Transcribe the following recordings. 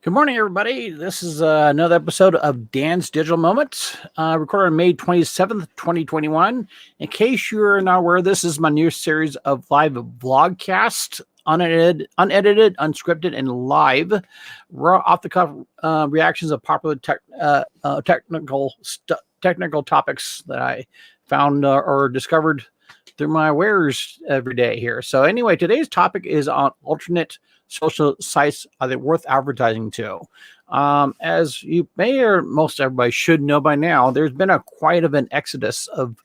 Good morning, everybody. This is another episode of Dan's Digital Moments, recorded on May 27th, 2021. In case you're not aware, this is my new series of live vlogcasts, unedited, unscripted, and live, raw off-the-cuff reactions of popular technical topics that I found or discovered through my wares every day here. So anyway, today's topic is on alternate social sites. Are they worth advertising to? As you may or most everybody should know by now, there's been quite of an exodus of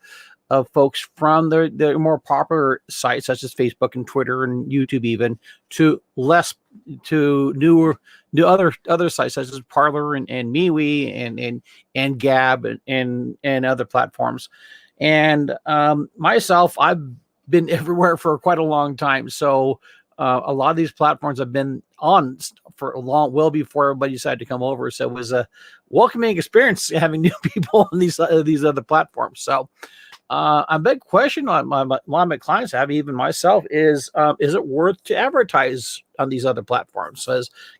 folks from the more popular sites such as Facebook and Twitter and YouTube even to new other sites such as Parler and MeWe and Gab and other platforms. And myself, I've been everywhere for quite a long time. So a lot of these platforms I've been on for a well before everybody decided to come over. So it was a welcoming experience having new people on these other platforms. So a big question on a lot of my clients have, even myself, is it worth to advertise on these other platforms?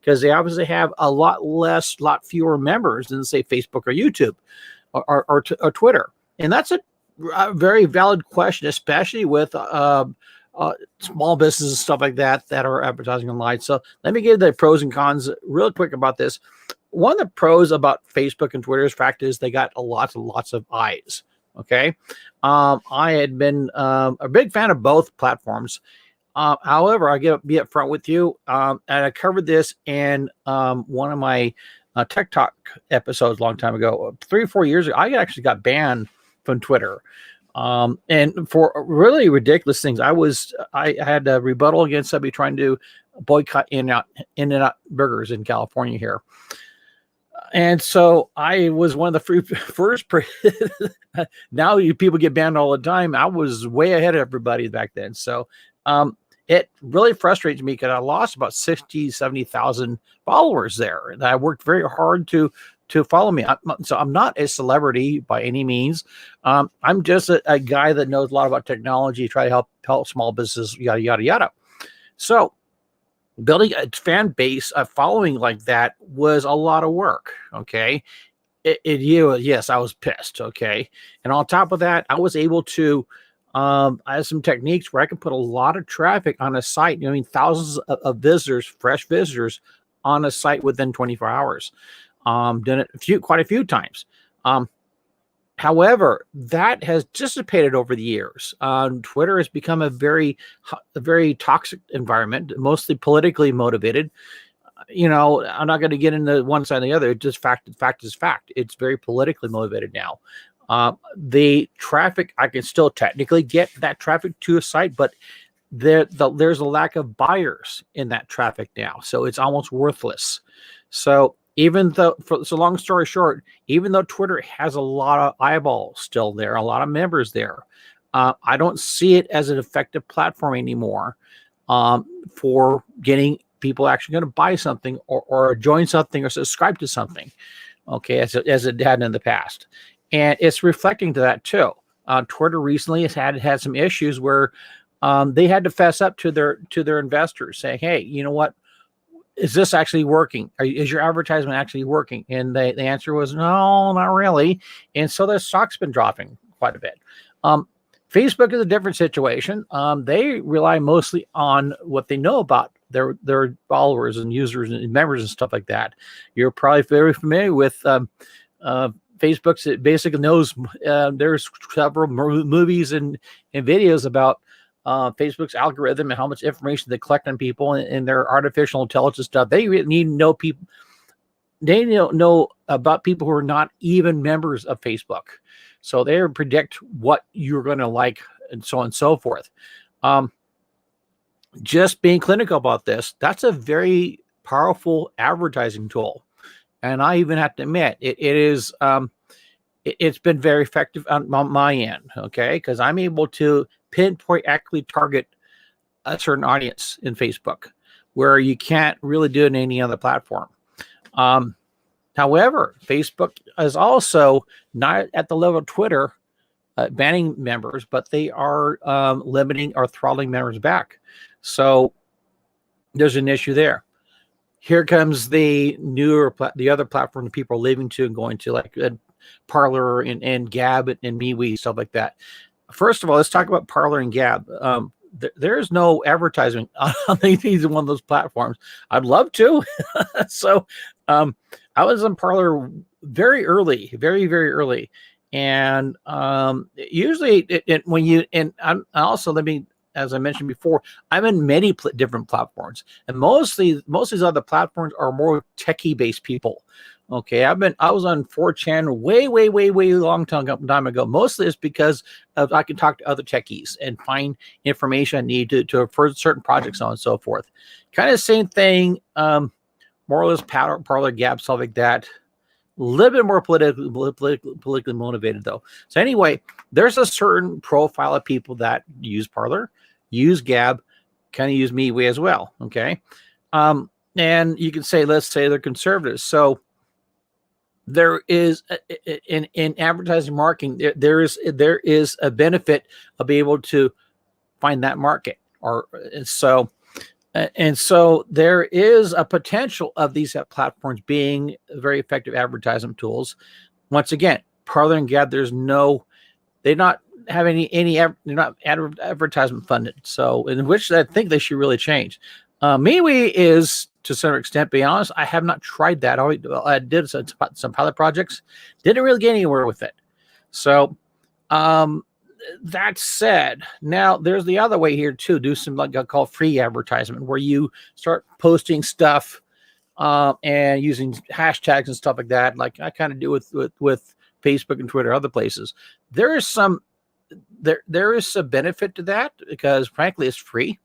Because they obviously have a lot fewer members than, say, Facebook or YouTube or Twitter. And that's a very valid question, especially with small businesses and stuff like that are advertising online. So let me give the pros and cons real quick about this. One of the pros about Facebook and Twitter's fact is they got lots of eyes. Okay. I had been a big fan of both platforms. However, I get be upfront with you. And I covered this in one of my Tech Talk episodes a long time ago, 3 or 4 years ago. I actually got banned from Twitter. And for really ridiculous things. I had a rebuttal against somebody trying to boycott In-N-Out burgers in California here. And so I was one of the first. Now people get banned all the time. I was way ahead of everybody back then. So it really frustrates me because I lost about 60, 70,000 followers there. And I worked very hard to follow me. So I'm not a celebrity by any means. I'm just a guy that knows a lot about technology, try to help small businesses, yada, yada, yada. So building a fan base, a following like that was a lot of work. Okay. Yes, I was pissed. Okay. And on top of that, I was able to, I had some techniques where I could put a lot of traffic on a site. I mean, thousands of visitors, fresh visitors on a site within 24 hours. Done it quite a few times. However, that has dissipated over the years. Twitter has become a very toxic environment, mostly politically motivated. I'm not going to get into one side or the other. It's just fact is fact. It's very politically motivated now. The traffic, I can still technically get that traffic to a site, but there's a lack of buyers in that traffic now. So it's almost worthless. So long story short, even though Twitter has a lot of eyeballs still there, a lot of members there, I don't see it as an effective platform anymore for getting people actually going to buy something or join something or subscribe to something, okay, as it had in the past. And it's reflecting to that too. Twitter recently has had some issues where they had to fess up to their investors, saying, hey, you know what? Is this actually working? Is your advertisement actually working? And the answer was no, not really. And so their stock's been dropping quite a bit. Facebook is a different situation. They rely mostly on what they know about their followers and users and members and stuff like that. You're probably very familiar with Facebook's. It basically knows there's several movies and videos about Facebook's algorithm and how much information they collect on people and their artificial intelligence stuff. They really need to know people. They know about people who are not even members of Facebook. So they predict what you're going to like and so on and so forth. Just being clinical about this, that's a very powerful advertising tool. And I even have to admit, it's been very effective on my end, okay? Because I'm able to pinpoint accurately target a certain audience in Facebook where you can't really do it in any other platform. However, Facebook is also not at the level of Twitter banning members, but they are limiting or throttling members back. So there's an issue there. here comes the the other platform that people are leaving to and going to, like Parler and Gab and MeWe, stuff like that. First of all, let's talk about Parler and Gab. There's no advertising on either one of those platforms. I'd love to. So I was on Parler very early, very, very early. And usually when you, and I'm also, let me, as I mentioned before, I'm in many different platforms, and most of these other platforms are more techie based people. Okay, I was on 4chan way, way, way, way long time ago. Mostly it's because I can talk to other techies and find information I need to for certain projects, so on and so forth. Kind of same thing, more or less Parler, Gap, stuff like that. A little bit more politically motivated though. So anyway, there's a certain profile of people that use Parler, use Gab, kind of use MeWe as well. Okay, and you can say, let's say they're conservatives. So there is in advertising marketing, there is a benefit of being able to find that market, and so there is a potential of these platforms being very effective advertisement tools. Once again, Parler and Gab, they're not having they're not advertisement funded. So in which I think they should really change. MeWe is, to some extent, be honest, I have not tried that. I did some pilot projects, didn't really get anywhere with it. So that said, now there's the other way here too. Do some like I call free advertisement, where you start posting stuff and using hashtags and stuff like that, like I kind of do with Facebook and Twitter, other places. There is some benefit to that because frankly it's free.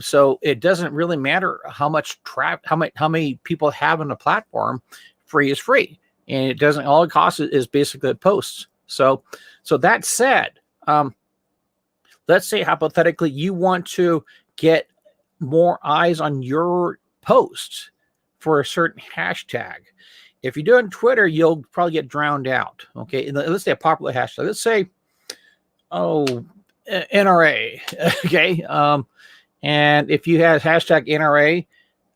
So it doesn't really matter how many people have on a platform. Free is free, and it doesn't. All it costs is basically posts. So that said, let's say hypothetically you want to get more eyes on your post for a certain hashtag. If you do it on Twitter, you'll probably get drowned out. Okay, and let's say a popular hashtag. Let's say, NRA. Okay. And if you have hashtag NRA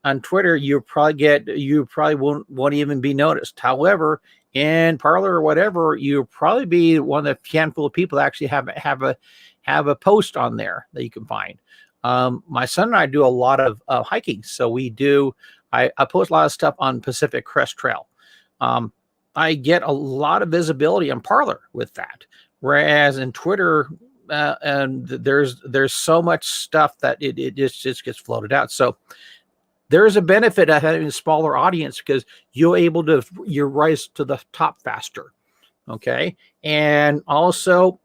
on Twitter, you probably won't even be noticed. However, in Parler or whatever, you'll probably be one of the handful of people that actually have a post on there that you can find. My son and I do a lot of hiking, so I post a lot of stuff on Pacific Crest Trail. I get a lot of visibility on Parler with that, whereas in Twitter, and there's so much stuff that it just gets floated out. So there's a benefit of having a smaller audience because you rise to the top faster. Okay, and also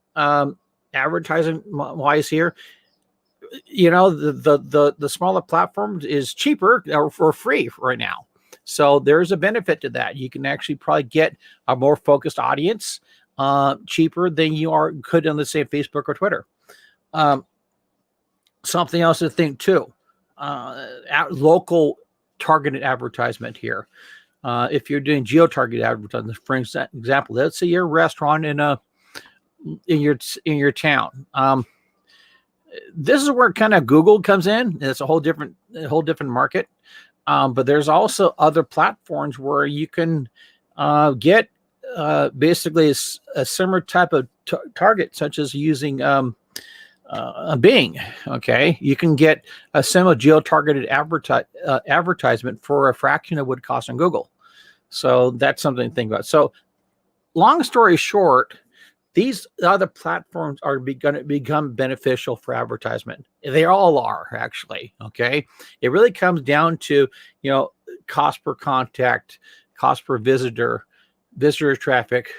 advertising wise here, the smaller platforms is cheaper or for free right now. So there's a benefit to that. You can actually probably get a more focused audience cheaper than you could on, let's say, Facebook or Twitter. Something else to think too, local targeted advertisement here. If you're doing geo-targeted advertising, for example, let's say you're a restaurant in your town. This is where kind of Google comes in. It's a whole different market. But there's also other platforms where you can get basically a similar type of target, such as using Bing. Okay, you can get a similar geo-targeted advertisement for a fraction of what it costs on Google. So that's something to think about. So, long story short, these other platforms are going to become beneficial for advertisement. They all are, actually. Okay, it really comes down to cost per contact, cost per visitor traffic,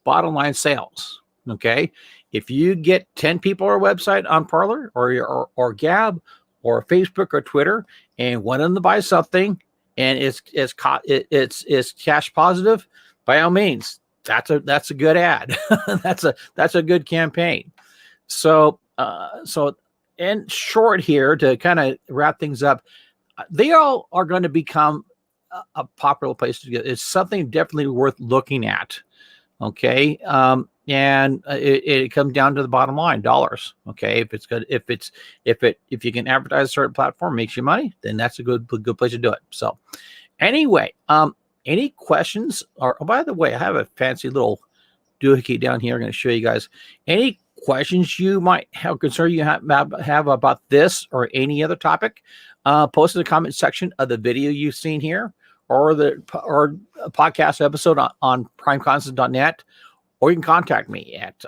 bottom line sales. Okay, if you get 10 people on a website on Parler or Gab or Facebook or Twitter, and one of them buys something and it's cash positive, by all means, that's a good ad. that's a good campaign. So in short here, to kind of wrap things up, they all are going to become a popular place to get. It's something definitely worth looking at. Okay. And it comes down to the bottom line, dollars. Okay. If it's good, if you can advertise a certain platform, makes you money, then that's a good place to do it. So anyway, any questions? Or, oh, by the way, I have a fancy little doohickey down here. I'm going to show you guys any questions you might have, concern you have about this or any other topic. Post in the comment section of the video you've seen here, or a podcast episode on primeconstant.net, or you can contact me at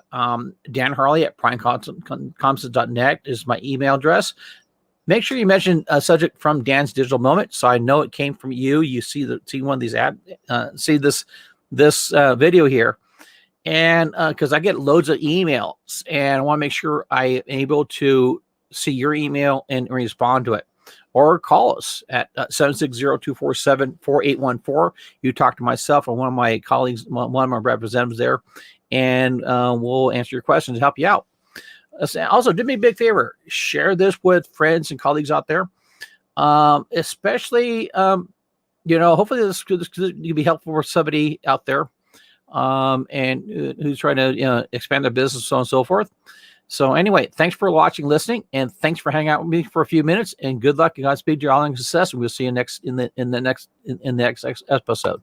Dan Harley at primeconstant.net is my email address. Make sure you mention a subject from Dan's Digital Moment, so I know it came from you. You see one of these see this video here, and because I get loads of emails, and I want to make sure I am able to see your email and respond to it. Or call us at 760-247-4814. You talk to myself or one of my colleagues, one of my representatives there, and we'll answer your questions and help you out. Also, do me a big favor. Share this with friends and colleagues out there, especially, hopefully this could be helpful for somebody out there and who's trying to expand their business, so on and so forth. So anyway, thanks for watching, listening, and thanks for hanging out with me for a few minutes. And good luck and Godspeed to your all success. And we'll see you in the next episode.